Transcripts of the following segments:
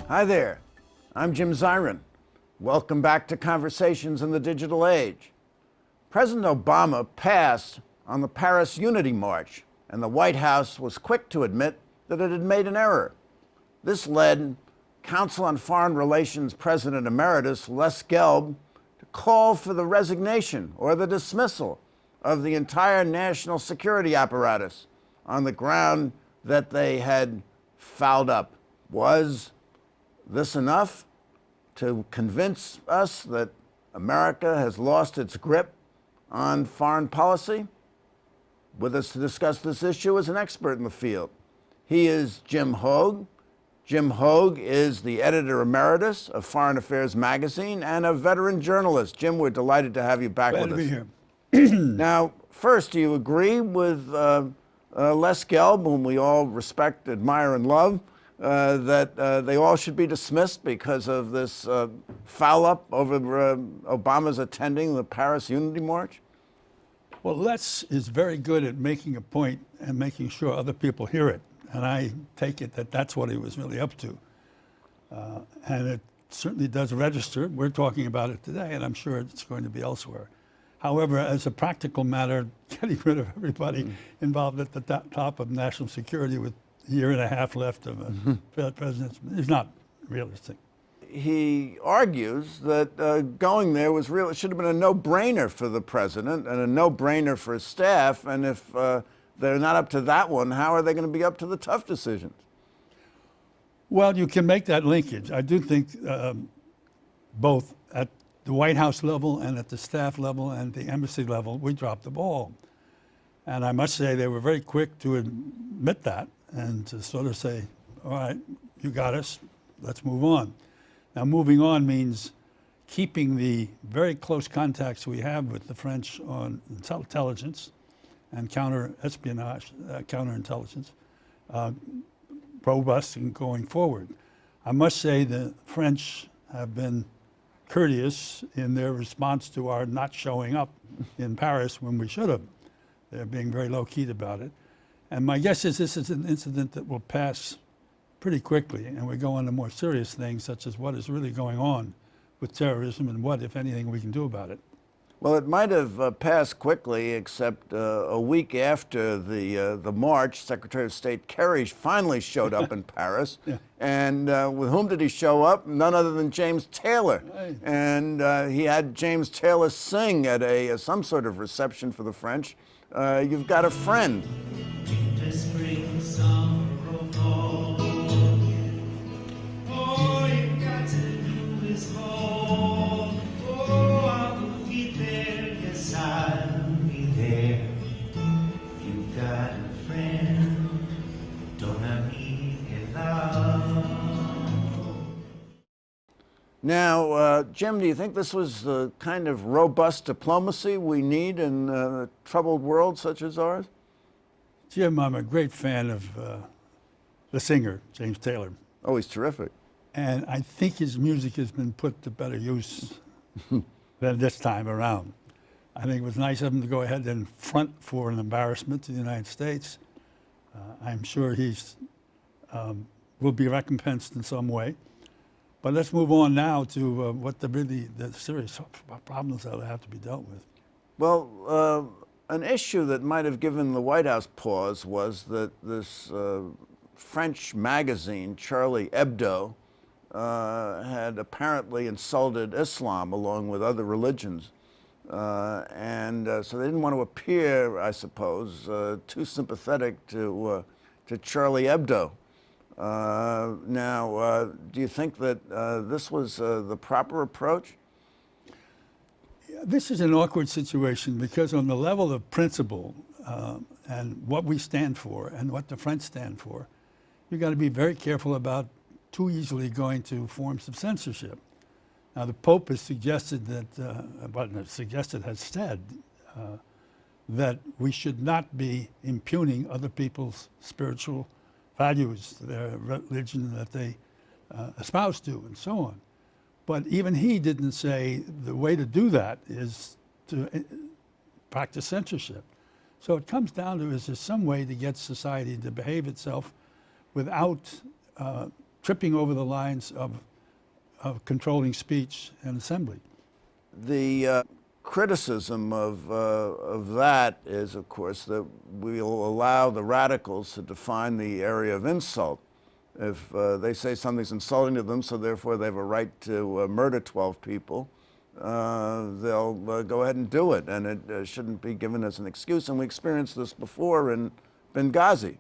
Hi there, I'm Jim Zirin. Welcome back to Conversations in the Digital Age. President Obama passed on the Paris Unity March, and the White House was quick to admit that it had made an error. This led Council on Foreign Relations President Emeritus Les Gelb to call for the resignation or the dismissal of the entire national security apparatus on the ground that they had fouled up. Was this enough to convince us that America has lost its grip on foreign policy? With us to discuss this issue is an expert in the field. He is Jim Hoge. Jim Hoge is the editor emeritus of Foreign Affairs magazine and a veteran journalist. Jim, we're delighted to have you back with us. Glad to be here. Now, first, do you agree with Les Gelb, whom we all respect, admire, and love, that they all should be dismissed because of this foul-up over Obama's attending the Paris Unity March? Well, Les is very good at making a point and making sure other people hear it. And I take it that that's what he was really up to. And it certainly does register. We're talking about it today, and I'm sure it's going to be elsewhere. However, as a practical matter, getting rid of everybody involved at the top of national security with a year and a half left of a presidency is not realistic. He argues that going there was real. It should have been a no-brainer for the president and a no-brainer for his staff. And if they're not up to that one, how are they going to be up to the tough decisions? Well, you can make that linkage. I do think both at the White House level and at the staff level and the embassy level, we dropped the ball. And I must say they were very quick to admit that and to sort of say, all right, you got us, let's move on. Now, moving on means keeping the very close contacts we have with the French on intelligence and counter-espionage, counterintelligence, robust and going forward. I must say the French have been courteous in their response to our not showing up in Paris when we should have. They're being very low-keyed about it. And my guess is this is an incident that will pass pretty quickly, and we go on to more serious things, such as what is really going on with terrorism and what, if anything, we can do about it. Well, it might have passed quickly, except a week after the march, Secretary of State Kerry finally showed up in Paris. Yeah. And with whom did he show up? None other than James Taylor. Right. And he had James Taylor sing at some sort of reception for the French. You've got a friend. Now, Jim, do you think this was the kind of robust diplomacy we need in a troubled world such as ours? Jim, I'm a great fan of the singer, James Taylor. Oh, he's terrific. And I think his music has been put to better use than this time around. I think it was nice of him to go ahead and front for an embarrassment to the United States. I'm sure he's will be recompensed in some way. But let's move on now to what the serious problems that have to be dealt with. Well, an issue that might have given the White House pause was that this French magazine, Charlie Hebdo, had apparently insulted Islam along with other religions. So they didn't want to appear, I suppose, too sympathetic to Charlie Hebdo. Now, do you think that this was the proper approach? This is an awkward situation because on the level of principle and what we stand for and what the French stand for, you've got to be very careful about too easily going to forms of censorship. Now, the Pope has suggested that, has said that we should not be impugning other people's spiritual values, their religion that they espouse to, and so on. But even he didn't say the way to do that is to practice censorship. So it comes down to, is there some way to get society to behave itself without tripping over the lines of controlling speech and assembly? The criticism of that is, of course, that we'll allow the radicals to define the area of insult. If they say something's insulting to them, so therefore they have a right to murder 12 people, they'll go ahead and do it, and it shouldn't be given as an excuse. And we experienced this before in Benghazi.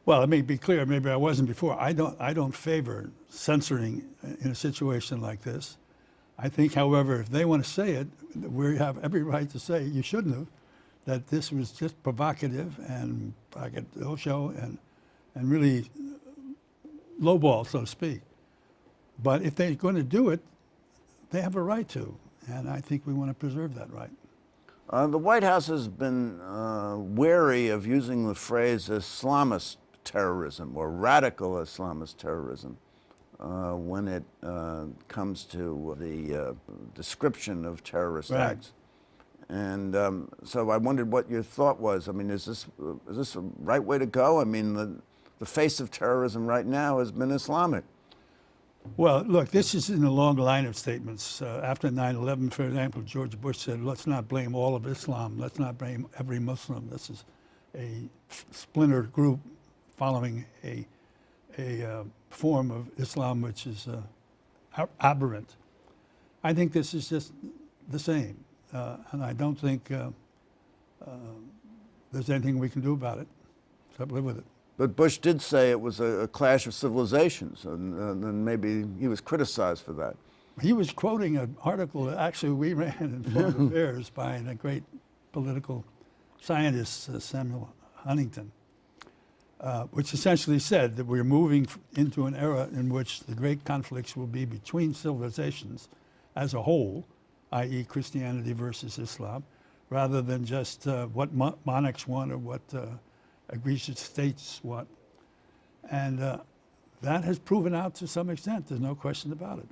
Well, let me be clear, maybe I wasn't before. I don't favor censoring in a situation like this. I think, however, if they want to say it, we have every right to say, you shouldn't have, that this was just provocative and braggadocio and really lowball, so to speak. But if they're going to do it, they have a right to, and I think we want to preserve that right. The White House has been wary of using the phrase Islamist terrorism or radical Islamist terrorism when it comes to the description of terrorist acts. And so I wondered what your thought was. I mean, is this a right way to go? I mean, the face of terrorism right now has been Islamic. Well, look, this is in a long line of statements. After 9/11, for example, George Bush said, let's not blame all of Islam. Let's not blame every Muslim. This is a splinter group following a form of Islam which is aberrant. I think this is just the same, and I don't think there's anything we can do about it, except live with it. But Bush did say it was a clash of civilizations, and maybe he was criticized for that. He was quoting an article that actually we ran in Foreign Affairs by a great political scientist, Samuel Huntington, which essentially said that we're moving into an era in which the great conflicts will be between civilizations as a whole, i.e. Christianity versus Islam, rather than just what monarchs want or what egregious states want. And that has proven out to some extent, there's no question about it.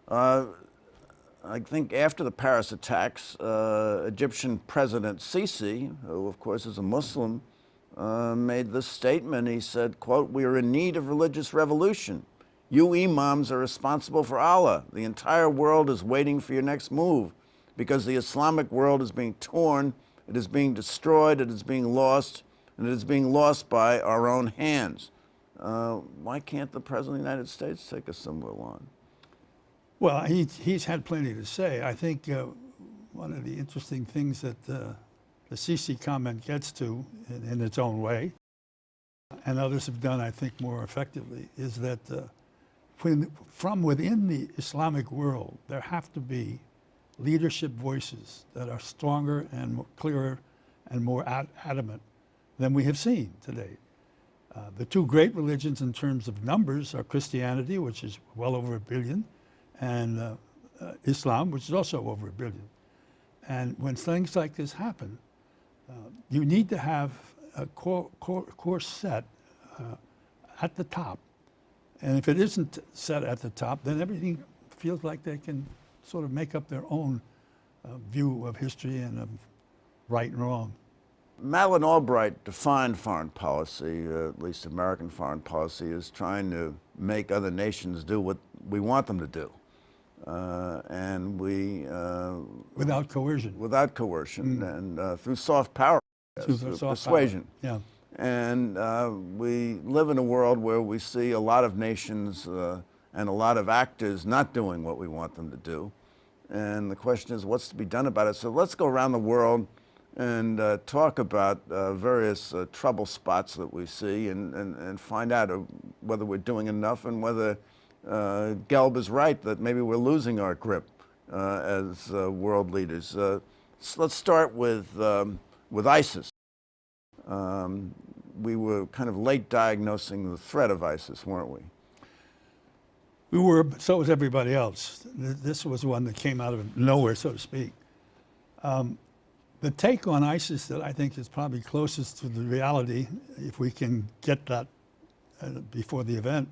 I think after the Paris attacks, Egyptian President Sisi, who of course is a Muslim, made this statement. He said, quote, "We are in need of religious revolution. You imams are responsible for Allah. The entire world is waiting for your next move because the Islamic world is being torn, it is being destroyed, it is being lost, and it is being lost by our own hands." Why can't the President of the United States take a similar line? Well, he's had plenty to say. I think one of the interesting things that the Sisi comment gets to in its own way, and others have done, I think, more effectively, is that from within the Islamic world, there have to be leadership voices that are stronger and more clearer and more adamant than we have seen today. The two great religions in terms of numbers are Christianity, which is well over 1 billion, and Islam, which is also over 1 billion. And when things like this happen, you need to have a core set at the top. And if it isn't set at the top, then everything feels like they can sort of make up their own view of history and of right and wrong. Madeleine Albright defined foreign policy, at least American foreign policy, as trying to make other nations do what we want them to do. And we... without coercion. Without coercion, and through soft power, through persuasion. Power. Yeah. And we live in a world where we see a lot of nations and a lot of actors not doing what we want them to do. And the question is, what's to be done about it? So let's go around the world and talk about various trouble spots that we see and find out whether we're doing enough and whether Gelb is right, that maybe we're losing our grip as world leaders. So let's start with ISIS. we were kind of late diagnosing the threat of ISIS, weren't we? We were, but so was everybody else. This was one that came out of nowhere, so to speak. The take on ISIS that I think is probably closest to the reality, if we can get that before the event,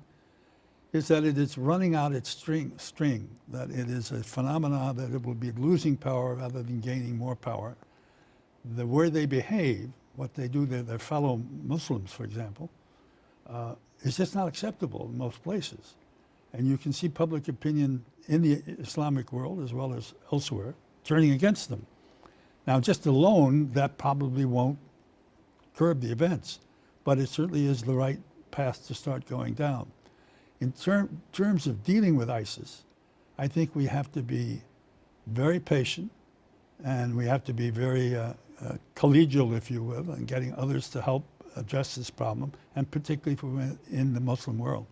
is that it is running out its string, that it is a phenomenon that it will be losing power rather than gaining more power. The way they behave, what they do to their fellow Muslims, for example, is just not acceptable in most places. And you can see public opinion in the Islamic world as well as elsewhere turning against them. Now, just alone, that probably won't curb the events, but it certainly is the right path to start going down. In terms of dealing with ISIS, I think we have to be very patient, and we have to be very collegial, if you will, in getting others to help address this problem, and particularly for in the Muslim world.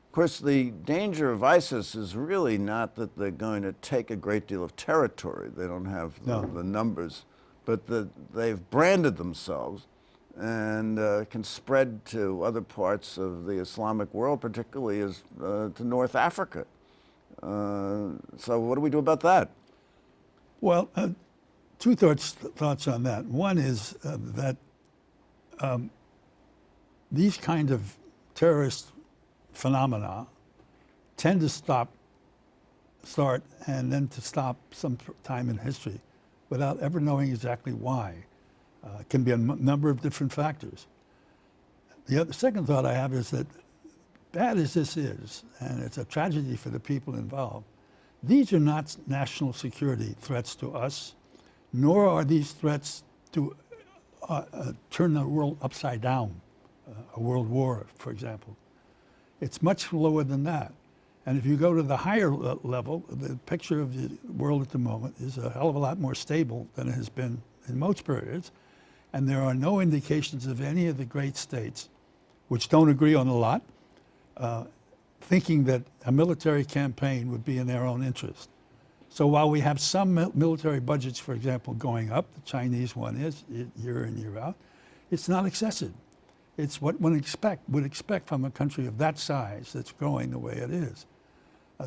Of course, the danger of ISIS is really not that they're going to take a great deal of territory. They don't have the numbers, but that they've branded themselves and can spread to other parts of the Islamic world, particularly as to North Africa. So what do we do about that? Well, two thoughts on that. One is that these kind of terrorist phenomena tend to start and then to stop some time in history without ever knowing exactly why. It can be a number of different factors. The second thought I have is that, bad as this is, and it's a tragedy for the people involved, these are not national security threats to us, nor are these threats to turn the world upside down, a world war, for example. It's much lower than that. And if you go to the higher level, the picture of the world at the moment is a hell of a lot more stable than it has been in most periods. And there are no indications of any of the great states, which don't agree on a lot, thinking that a military campaign would be in their own interest. So while we have some military budgets, for example, going up, the Chinese one is year in, year out, it's not excessive. It's what one would expect from a country of that size that's growing the way it is.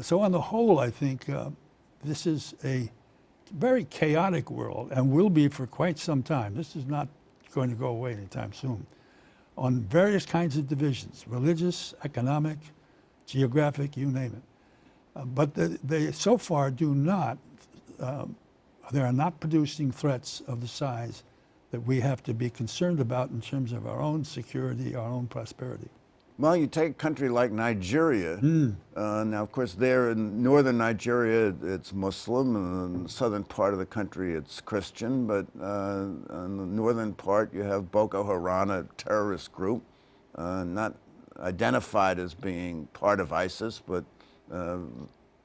So on the whole, I think this is a very chaotic world and will be for quite some time. This is not going to go away anytime soon. On various kinds of divisions, religious, economic, geographic, you name it. But they so far do not, they are not producing threats of the size that we have to be concerned about in terms of our own security, our own prosperity. Well, you take a country like Nigeria. Now, of course, there in northern Nigeria, it's Muslim, and in the southern part of the country, it's Christian. But in the northern part, you have Boko Haram, a terrorist group, not identified as being part of ISIS, but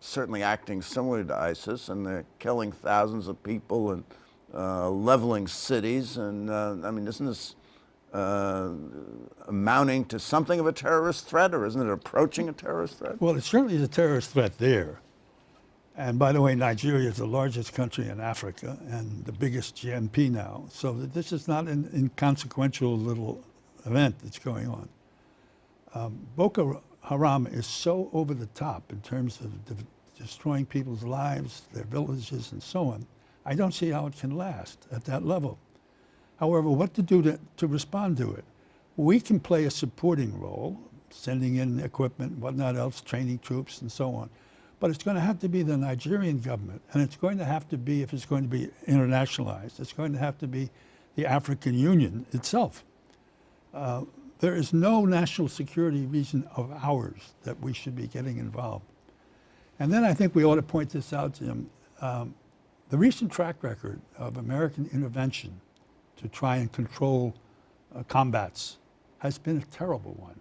certainly acting similar to ISIS, and they're killing thousands of people and leveling cities. And I mean, isn't this amounting to something of a terrorist threat, or isn't it approaching a terrorist threat? Well, it certainly is a terrorist threat there. And by the way, Nigeria is the largest country in Africa and the biggest GNP now. So this is not an inconsequential little event that's going on. Boko Haram is so over the top in terms of destroying people's lives, their villages, and so on. I don't see how it can last at that level. However, what to do to respond to it? We can play a supporting role, sending in equipment, whatnot else, training troops, and so on. But it's going to have to be the Nigerian government, and it's going to have to be, if it's going to be internationalized, it's going to have to be the African Union itself. There is no national security reason of ours that we should be getting involved. And then I think we ought to point this out, Jim. The recent track record of American intervention to try and control combats has been a terrible one.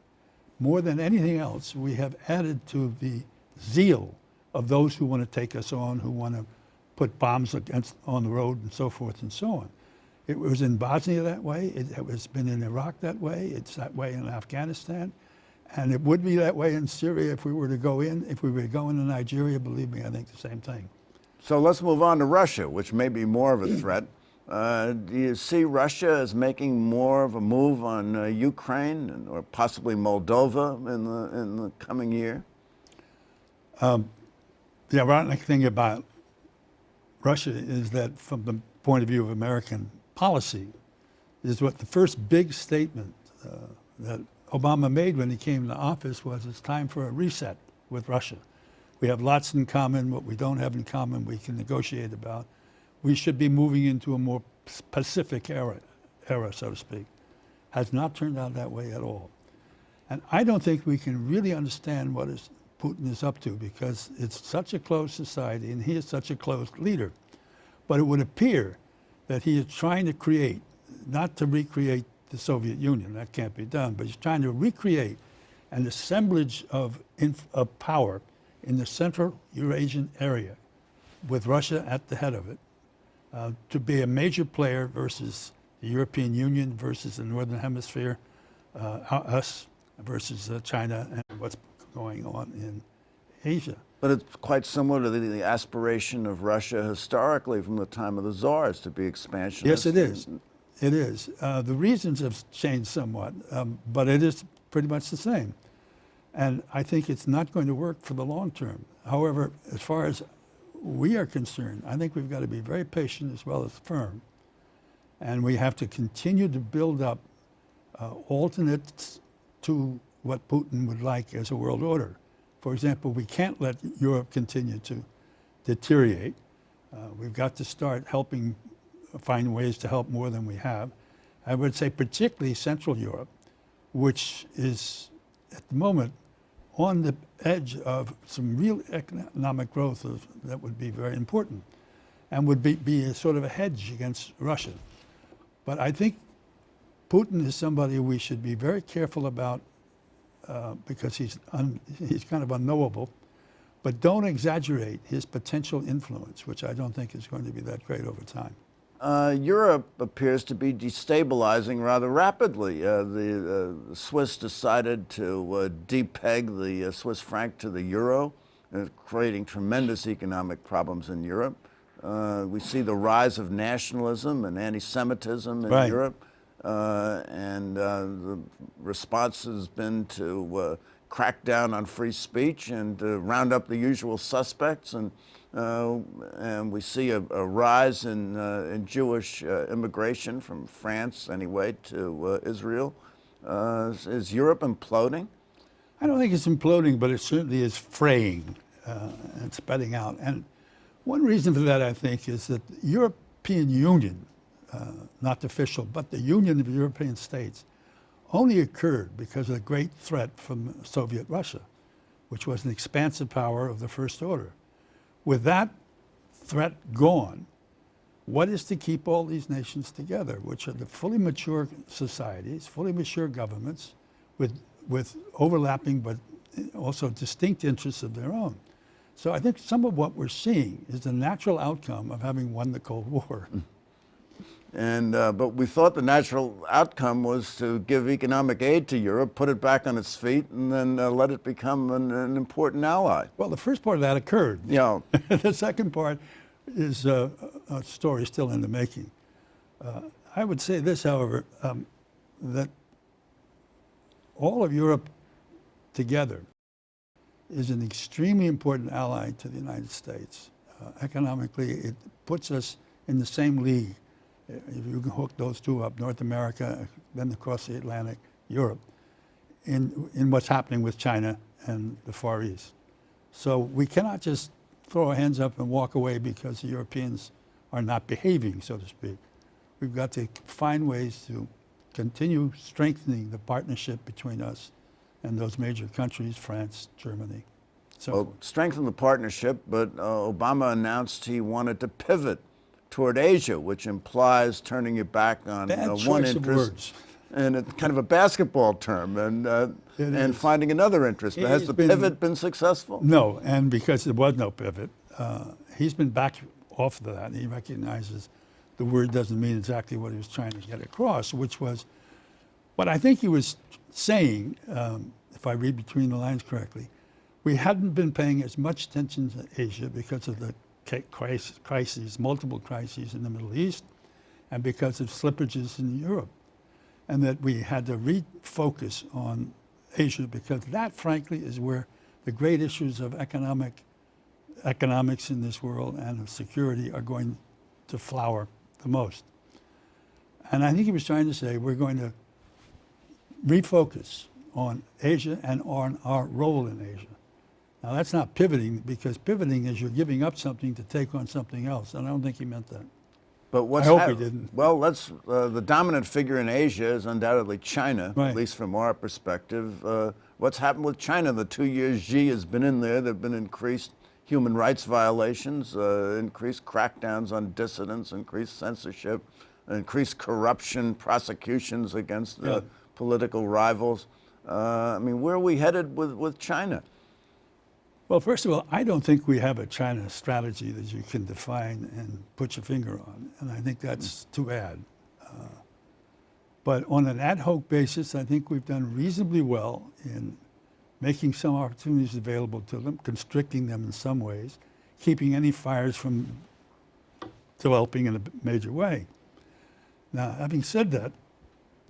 More than anything else, we have added to the zeal of those who want to take us on, who want to put bombs on the road and so forth and so on. It was in Bosnia that way, it has been in Iraq that way, it's that way in Afghanistan, and it would be that way in Syria if we were to go in. If we were to go into Nigeria, believe me, I think the same thing. So let's move on to Russia, which may be more of a threat. Do you see Russia as making more of a move on Ukraine or possibly Moldova in the coming year? The ironic thing about Russia is that from the point of view of American policy, is what the first big statement that Obama made when he came into office was it's time for a reset with Russia. We have lots in common. What we don't have in common, we can negotiate about. We should be moving into a more Pacific era, so to speak. Has not turned out that way at all. And I don't think we can really understand what Putin is up to because it's such a closed society and he is such a closed leader. But it would appear that he is trying to create, not to recreate the Soviet Union, that can't be done, but he's trying to recreate an assemblage of power in the Central Eurasian area with Russia at the head of it, to be a major player versus the European Union versus the Northern Hemisphere, us versus China and what's going on in Asia. But it's quite similar to the aspiration of Russia historically from the time of the Tsars to be expansionist. Yes, it is. It is. The reasons have changed somewhat, but it is pretty much the same. And I think it's not going to work for the long term. However, as far as we are concerned, I think we've got to be very patient as well as firm. And we have to continue to build up alternates to what Putin would like as a world order. For example, we can't let Europe continue to deteriorate. We've got to start helping, find ways to help more than we have. I would say particularly Central Europe, which is at the moment on the edge of some real economic growth that would be very important and would be a sort of a hedge against Russia. But I think Putin is somebody we should be very careful about because he's kind of unknowable, but don't exaggerate his potential influence, which I don't think is going to be that great over time. Europe appears to be destabilizing rather rapidly. The Swiss decided to depeg the Swiss franc to the euro, creating tremendous economic problems in Europe. We see the rise of nationalism and anti-Semitism in Europe, and the response has been to crack down on free speech and to round up the usual suspects. And we see a rise in Jewish immigration from France, anyway, to Israel. Is Europe imploding? I don't think it's imploding, but it certainly is fraying and spreading out. And one reason for that, I think, is that the European Union, not official, but the Union of European States, only occurred because of the great threat from Soviet Russia, which was an expansive power of the First Order. With that threat gone, what is to keep all these nations together, which are the fully mature societies, fully mature governments with overlapping but also distinct interests of their own? So I think some of what we're seeing is the natural outcome of having won the Cold War. And but we thought the natural outcome was to give economic aid to Europe, put it back on its feet, and then let it become an important ally. Well, the first part of that occurred. Yeah. The second part is a story still in the making. I would say this, however, that all of Europe together is an extremely important ally to the United States. Economically, it puts us in the same league. If you can hook those two up, North America, then across the Atlantic, Europe, in what's happening with China and the Far East. So we cannot just throw our hands up and walk away because the Europeans are not behaving, so to speak. We've got to find ways to continue strengthening the partnership between us and those major countries, France, Germany. So well, strengthen the partnership, but Obama announced he wanted to pivot toward Asia, which implies turning your back on one interest, and it's kind of a basketball term, and finding another interest. But has the pivot been successful? No, and because there was no pivot, he's been back off of that. He recognizes the word doesn't mean exactly what he was trying to get across, which was what I think he was saying, if I read between the lines correctly. We hadn't been paying as much attention to Asia because of the crises, multiple crises in the Middle East, and because of slippages in Europe. And that we had to refocus on Asia because that, frankly, is where the great issues of economics in this world and of security are going to flower the most. And I think he was trying to say we're going to refocus on Asia and on our role in Asia. Now that's not pivoting, because pivoting is you're giving up something to take on something else, and I don't think he meant that. But I hope he didn't. Well, the dominant figure in Asia is undoubtedly China, Right. at least from our perspective. What's happened with China? The 2 years Xi has been in there, there have been increased human rights violations, increased crackdowns on dissidents, increased censorship, increased corruption, prosecutions against political rivals. I mean, where are we headed with China? Well, first of all, I don't think we have a China strategy that you can define and put your finger on, and I think that's too bad. But on an ad hoc basis, I think we've done reasonably well in making some opportunities available to them, constricting them in some ways, keeping any fires from developing in a major way. Now, having said that,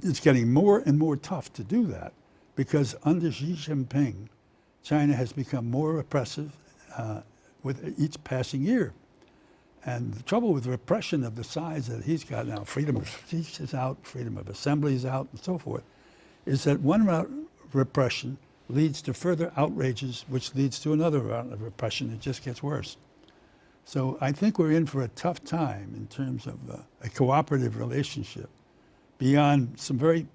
it's getting more and more tough to do that because under Xi Jinping, China has become more repressive with each passing year. And the trouble with repression of the size that he's got now, freedom of speech is out, freedom of assembly is out, and so forth, is that one route of repression leads to further outrages, which leads to another round of repression. It just gets worse. So I think we're in for a tough time in terms of a cooperative relationship beyond some very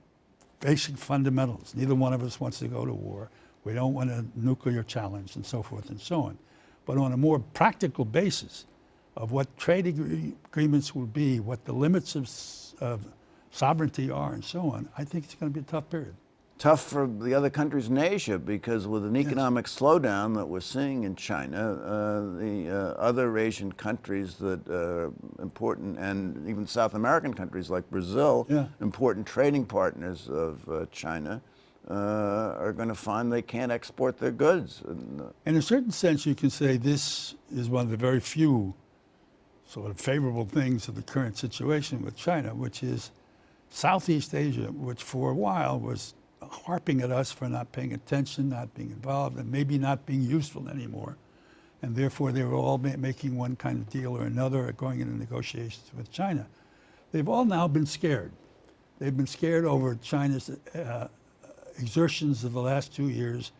basic fundamentals. Neither one of us wants to go to war. We don't want a nuclear challenge and so forth and so on. But on a more practical basis of what trade agreements will be, what the limits of sovereignty are and so on, I think it's going to be a tough period. Tough for the other countries in Asia because with an economic slowdown that we're seeing in China, the other Asian countries that are important, and even South American countries like Brazil, important trading partners of China, are going to find they can't export their goods. In a certain sense, you can say this is one of the very few sort of favorable things of the current situation with China, which is Southeast Asia, which for a while was harping at us for not paying attention, not being involved, and maybe not being useful anymore. And therefore, they were all making one kind of deal or another or going into negotiations with China. They've all now been scared. They've been scared over China's exertions of the last 2 years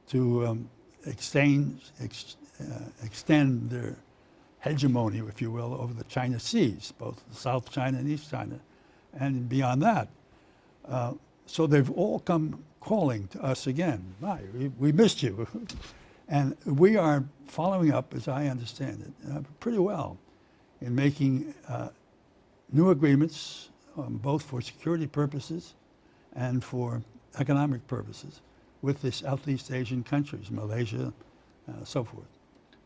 to extend their hegemony, if you will, over the China Seas, both South China and East China, and beyond that. So they've all come calling to us again. We missed you. And we are following up, as I understand it, pretty well in making new agreements, both for security purposes and for economic purposes with the Southeast Asian countries, Malaysia, so forth.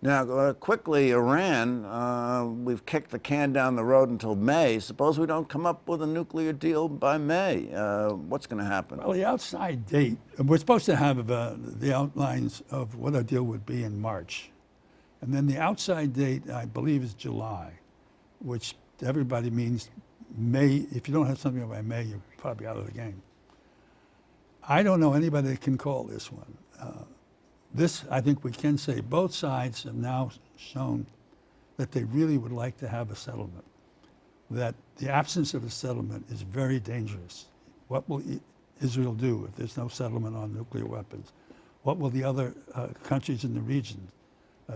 Now, quickly, Iran, we've kicked the can down the road until May. Suppose we don't come up with a nuclear deal by May. What's going to happen? Well, the outside date, we're supposed to have the outlines of what a deal would be in March. And then the outside date, I believe, is July, which to everybody means May. If you don't have something by May, you're probably out of the game. I don't know anybody that can call this one. This, I think we can say, both sides have now shown that they really would like to have a settlement, that the absence of a settlement is very dangerous. What will Israel do if there's no settlement on nuclear weapons? What will the other countries in the region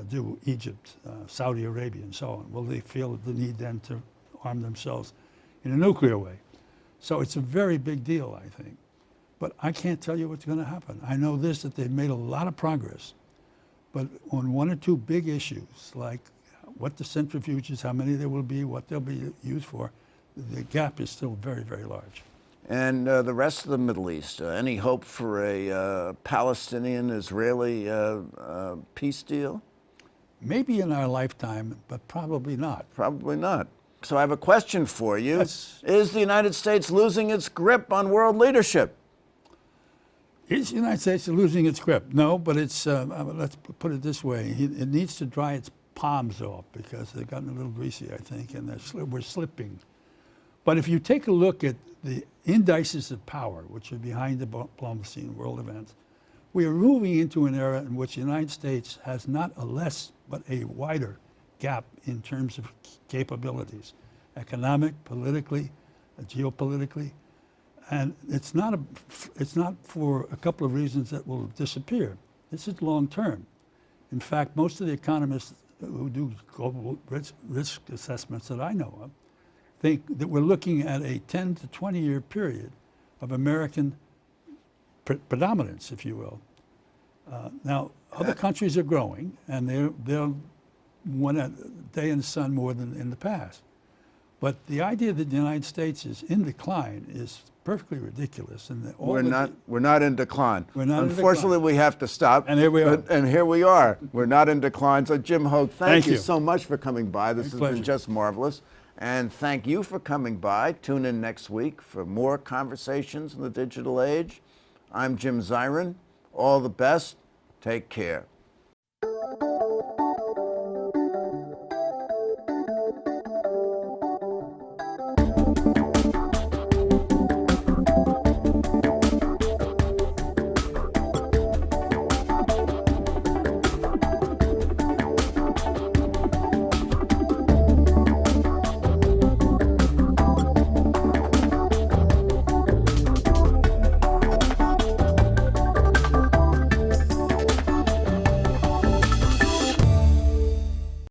do, Egypt, Saudi Arabia, and so on? Will they feel the need then to arm themselves in a nuclear way? So it's a very big deal, I think. But I can't tell you what's going to happen. I know this, that they've made a lot of progress. But on one or two big issues, like what the centrifuges, how many there will be, what they'll be used for, the gap is still very, very large. And the rest of the Middle East, any hope for a Palestinian-Israeli peace deal? Maybe in our lifetime, but probably not. Probably not. So I have a question for you. Yes. Is the United States losing its grip on world leadership? Is the United States losing its grip? No, but it's, let's put it this way. It needs to dry its palms off because they've gotten a little greasy, I think, and we're slipping. But if you take a look at the indices of power, which are behind diplomacy and world events, we are moving into an era in which the United States has not a less, but a wider gap in terms of capabilities, economic, politically, geopolitically. And it's not for a couple of reasons that will disappear. This is long term. In fact, most of the economists who do global risk assessments that I know of think that we're looking at a 10 to 20 year period of American predominance, if you will. Now, other countries are growing, and they'll want a day in the sun more than in the past. But the idea that the United States is in decline is perfectly ridiculous. And we're not in decline. We're not Unfortunately, in decline. we have to stop. And here we are. And here we are. We're not in decline. So, Jim Hoge, thank you you so much for coming by. This has been just marvelous. And thank you for coming by. Tune in next week for more conversations in the digital age. I'm Jim Zirin. All the best. Take care.